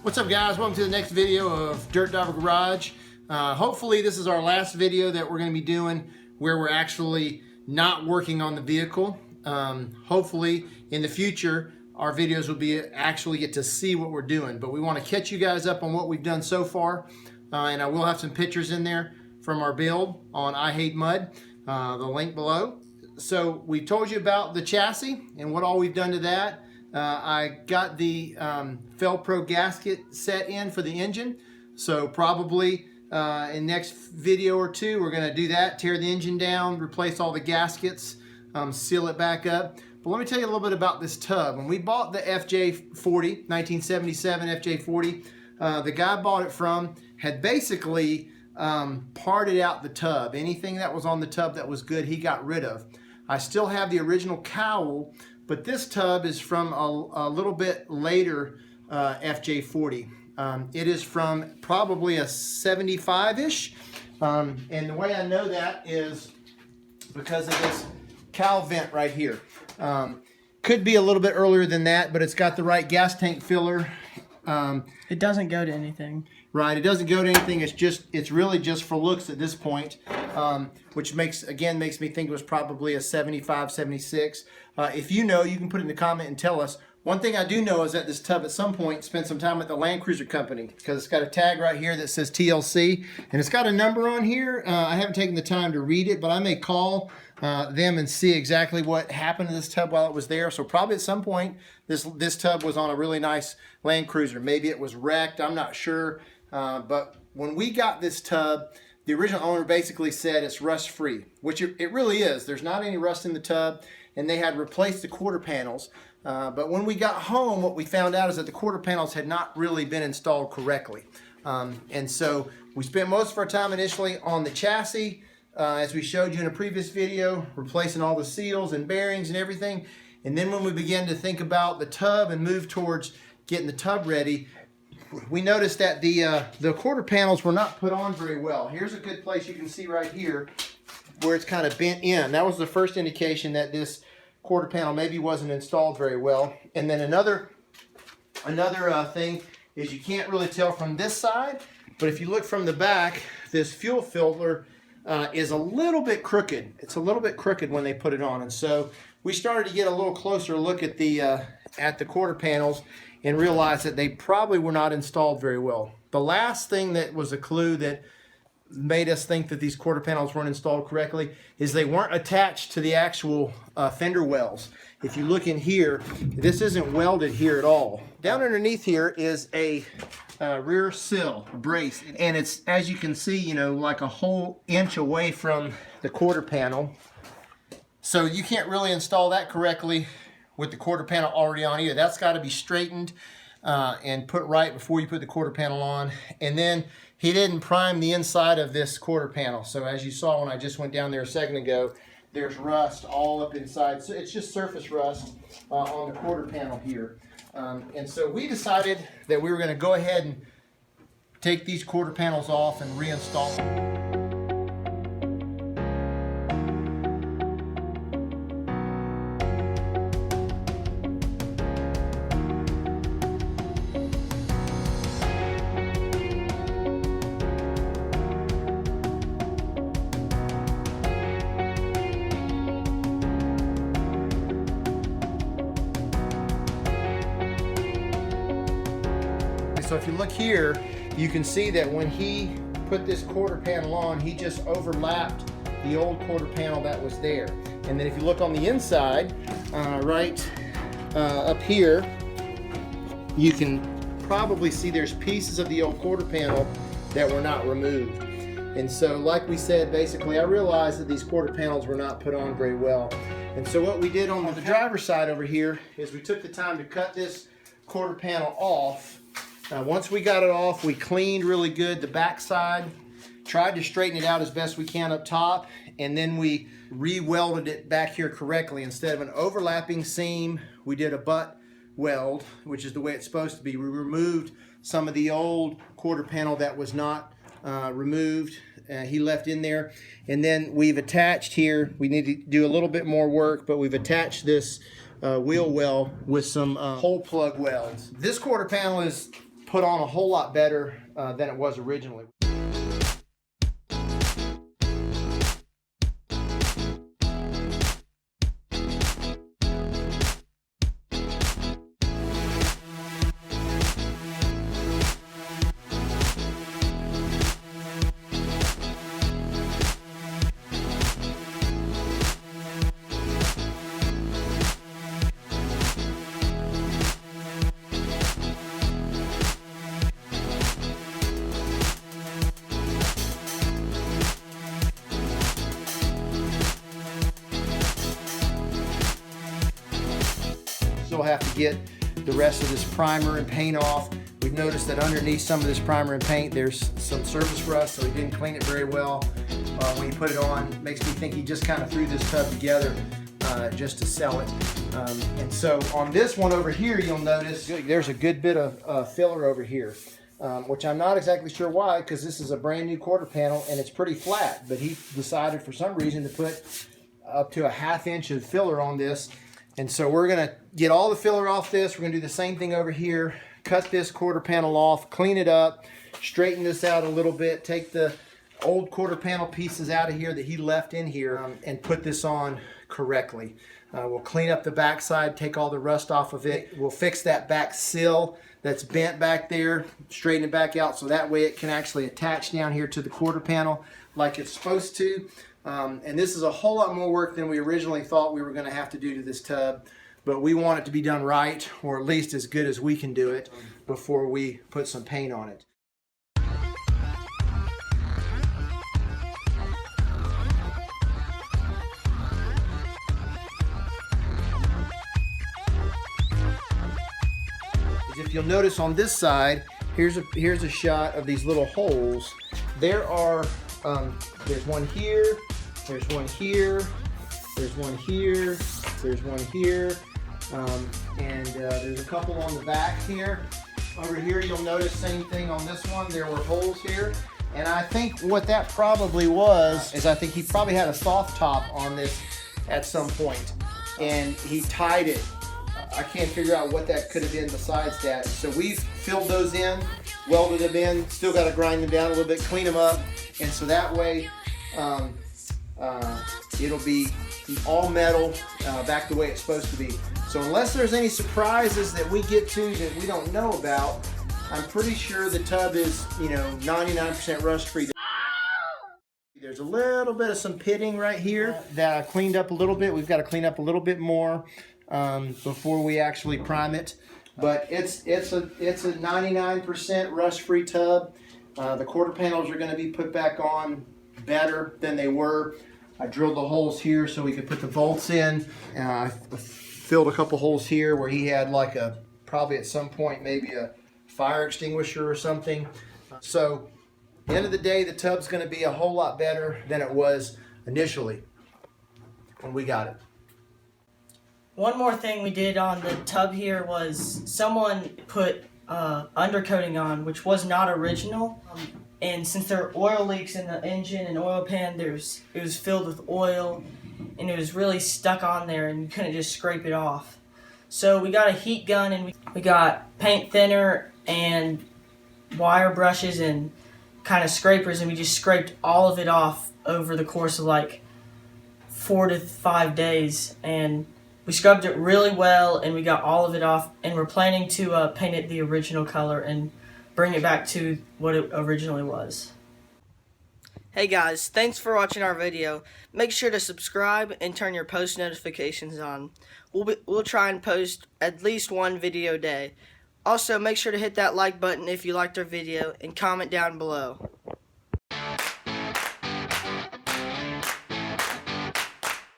What's up, guys? Welcome to the next video of Dirt Diver Garage. Hopefully this is our last video that we're going to be doing where we're actually not working on the vehicle. Hopefully in the future our videos will be actually get to see what we're doing, but we want to catch you guys up on what we've done so far, and I will have some pictures in there from our build on I Hate Mud, the link below. So we told you about the chassis and what all we've done to that. I got the Fel-Pro gasket set in for the engine, so probably in next video or two we're going to do that, tear the engine down, replace all the gaskets, seal it back up. But let me tell you a little bit about this tub. When we bought the FJ40, 1977 FJ40, the guy I bought it from had basically parted out the tub. Anything that was on the tub that was good, he got rid of. I still have the original cowl, but this tub is from a little bit later FJ40. It is from probably a 75-ish. And the way I know that is because of this cowl vent right here. Could be a little bit earlier than that, but it's got the right gas tank filler. It doesn't go to anything. Right, it doesn't go to anything. It's really just for looks at this point, which makes me think it was probably a 75, 76. If you know, you can put it in the comment and tell us. One thing I do know is that this tub at some point spent some time at the Land Cruiser company, because it's got a tag right here that says TLC, and it's got a number on here. I haven't taken the time to read it, but I may call them and see exactly what happened to this tub while it was there. So probably at some point this tub was on a really nice Land Cruiser. Maybe it was wrecked, I'm not sure. But when we got this tub, the original owner basically said it's rust free, which it really is. There's not any rust in the tub, and they had replaced the quarter panels. But when we got home, what we found out is that the quarter panels had not really been installed correctly. And so we spent most of our time initially on the chassis, as we showed you in a previous video, replacing all the seals and bearings and everything. And then when we began to think about the tub and move towards getting the tub ready, we noticed that the quarter panels were not put on very well. Here's a good place you can see right here where it's kind of bent in. That was the first indication that this quarter panel maybe wasn't installed very well. And then another thing is you can't really tell from this side, but if you look from the back, this fuel filter is a little bit crooked. It's a little bit crooked when they put it on. And so we started to get a little closer look at the quarter panels and realized that they probably were not installed very well. The last thing that was a clue that made us think that these quarter panels weren't installed correctly is they weren't attached to the actual fender wells. If you look in here, this isn't welded here at all. Down underneath here is a rear sill, a brace, and it's, as you can see, you know, like a whole inch away from the quarter panel. So you can't really install that correctly with the quarter panel already on either. That's got to be straightened and put right before you put the quarter panel on. And then he didn't prime the inside of this quarter panel. So as you saw when I just went down there a second ago, there's rust all up inside. So it's just surface rust on the quarter panel here. And so we decided that we were going to go ahead and take these quarter panels off and reinstall them. So if you look here, you can see that when he put this quarter panel on, he just overlapped the old quarter panel that was there. And then if you look on the inside, right up here, you can probably see there's pieces of the old quarter panel that were not removed. And so like we said, basically I realized that these quarter panels were not put on very well. And so what we did on the driver's side over here is we took the time to cut this quarter panel off. Once we got it off, we cleaned really good the back side, tried to straighten it out as best we can up top, and then we re-welded it back here correctly. Instead of an overlapping seam, we did a butt weld, which is the way it's supposed to be. We removed some of the old quarter panel that was not removed. He left in there, and then we've attached here, we need to do a little bit more work, but we've attached this wheel well with some hole plug welds. This quarter panel is put on a whole lot better than it was originally. Still have to get the rest of this primer and paint off. We've noticed that underneath some of this primer and paint there's some surface rust, so he didn't clean it very well when he put it on. Makes me think he just kind of threw this tub together just to sell it. And so on this one over here, you'll notice there's a good bit of filler over here, which I'm not exactly sure why, because this is a brand new quarter panel and it's pretty flat, but he decided for some reason to put up to a ½ inch of filler on this. And so we're going to get all the filler off this. We're going to do the same thing over here. Cut this quarter panel off, clean it up, straighten this out a little bit, take the old quarter panel pieces out of here that he left in here and put this on correctly. We'll clean up the back side, take all the rust off of it. We'll fix that back sill that's bent back there, straighten it back out so that way it can actually attach down here to the quarter panel like it's supposed to. And this is a whole lot more work than we originally thought we were going to have to do to this tub, but we want it to be done right, or at least as good as we can do it before we put some paint on it. If you'll notice on this side, here's a shot of these little holes. There are there's one here, there's one here, there's one here, there's one here, and there's a couple on the back here. Over here you'll notice same thing on this one. There were holes here, and I think what that probably was is I think he probably had a soft top on this at some point, and he tied it. I can't figure out what that could have been besides that. So we've filled those in, welded them in, still got to grind them down a little bit, clean them up, and so that way it'll be all metal, back the way it's supposed to be. So unless there's any surprises that we get to that we don't know about, I'm pretty sure the tub is, 99% rust-free. There's a little bit of some pitting right here that I cleaned up a little bit. We've got to clean up a little bit more before we actually prime it. But it's a 99% rust-free tub. The quarter panels are going to be put back on better than they were. I drilled the holes here so we could put the bolts in. I filled a couple holes here where he had like probably at some point maybe a fire extinguisher or something. So at the end of the day, the tub's going to be a whole lot better than it was initially when we got it. One more thing we did on the tub here was someone put undercoating on, which was not original. And since there are oil leaks in the engine and oil pan, it was filled with oil, and it was really stuck on there, and you couldn't just scrape it off. So we got a heat gun, and we got paint thinner and wire brushes and kind of scrapers, and we just scraped all of it off over the course of like 4 to 5 days, and we scrubbed it really well, and we got all of it off, and we're planning to paint it the original color and bring it back to what it originally was. Hey guys, thanks for watching our video. Make sure to subscribe and turn your post notifications on. We'll try and post at least one video a day. Also, make sure to hit that like button if you liked our video and comment down below.